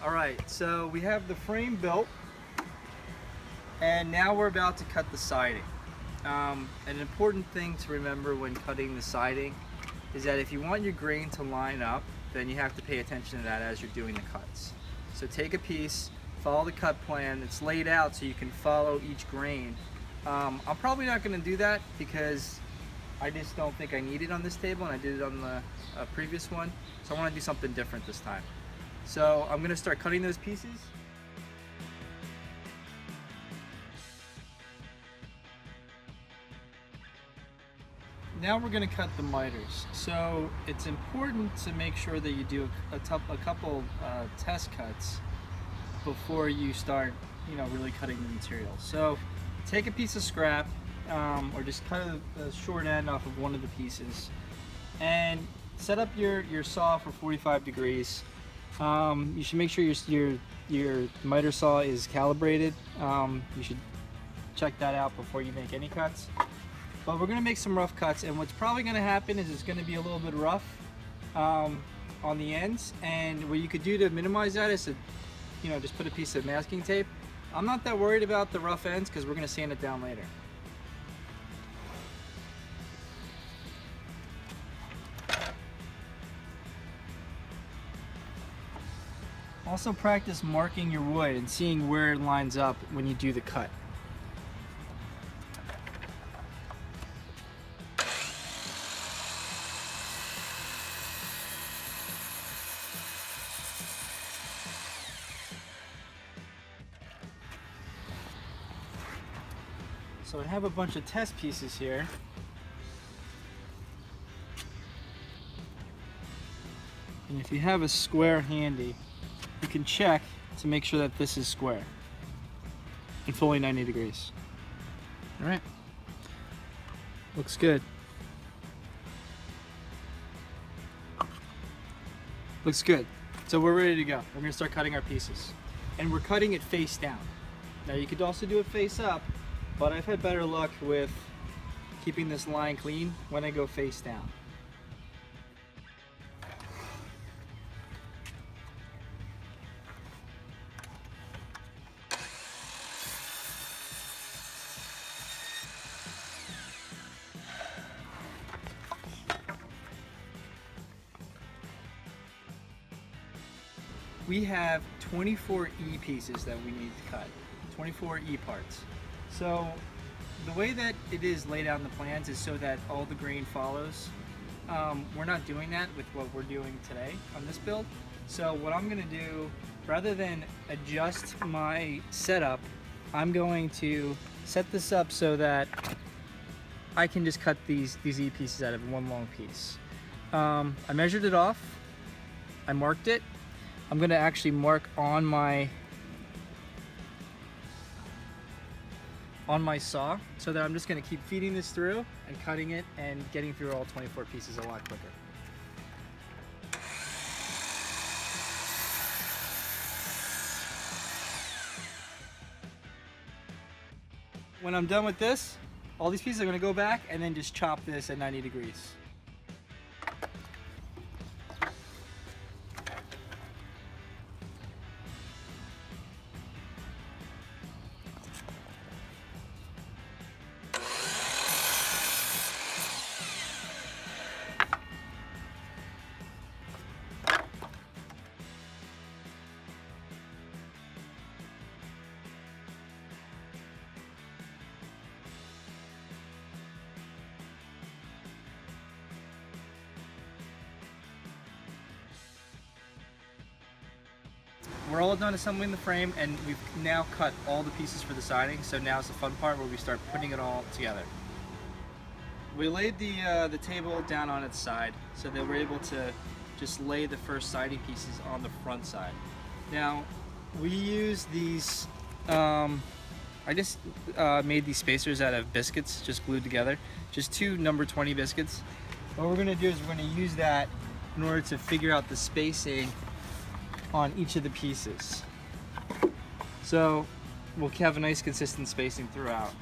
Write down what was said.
All right, so we have the frame built, and now we're about to cut the siding. An important thing to remember when cutting the siding is that if you want your grain to line up, then you have to pay attention to that as you're doing the cuts. So take a piece, follow the cut plan. It's laid out so you can follow each grain. I'm probably not going to do that because I just don't think I need it on this table, and I did it on the previous one. So I want to do something different this time. So I'm going to start cutting those pieces. Now we're going to cut the miters. So it's important to make sure that you do a couple test cuts before you start, really cutting the material. So take a piece of scrap, or just cut the short end off of one of the pieces, and set up your saw for 45 degrees. You should make sure your miter saw is calibrated. You should check that out before you make any cuts. But we're going to make some rough cuts, and what's probably going to happen is it's going to be a little bit rough on the ends. And what you could do to minimize that is to, just put a piece of masking tape. I'm not that worried about the rough ends because we're going to sand it down later. Also practice marking your wood and seeing where it lines up when you do the cut. So I have a bunch of test pieces here. And if you have a square handy, you can check to make sure that this is square and fully 90 degrees. All right, looks good. Looks good. So we're ready to go. We're gonna start cutting our pieces. And we're cutting it face down. Now you could also do it face up, but I've had better luck with keeping this line clean when I go face down. We have 24 E pieces that we need to cut, 24 E parts. So the way that it is laid out in the plans is so that all the grain follows. We're not doing that with what we're doing today on this build. So what I'm gonna do, rather than adjust my setup, I'm going to set this up so that I can just cut these E pieces out of one long piece. I measured it off, I marked it. I'm gonna actually mark on my saw, so that I'm just gonna keep feeding this through and cutting it and getting through all 24 pieces a lot quicker. When I'm done with this, all these pieces are gonna go back and then just chop this at 90 degrees. We're all done assembling the frame, and we've now cut all the pieces for the siding, so now it's the fun part where we start putting it all together. We laid the table down on its side so that we're able to just lay the first siding pieces on the front side. Now, we use these, I just made these spacers out of biscuits, just glued together, just 2 number 20 biscuits. What we're gonna do is we're gonna use that in order to figure out the spacing on each of the pieces. So we'll have a nice consistent spacing throughout.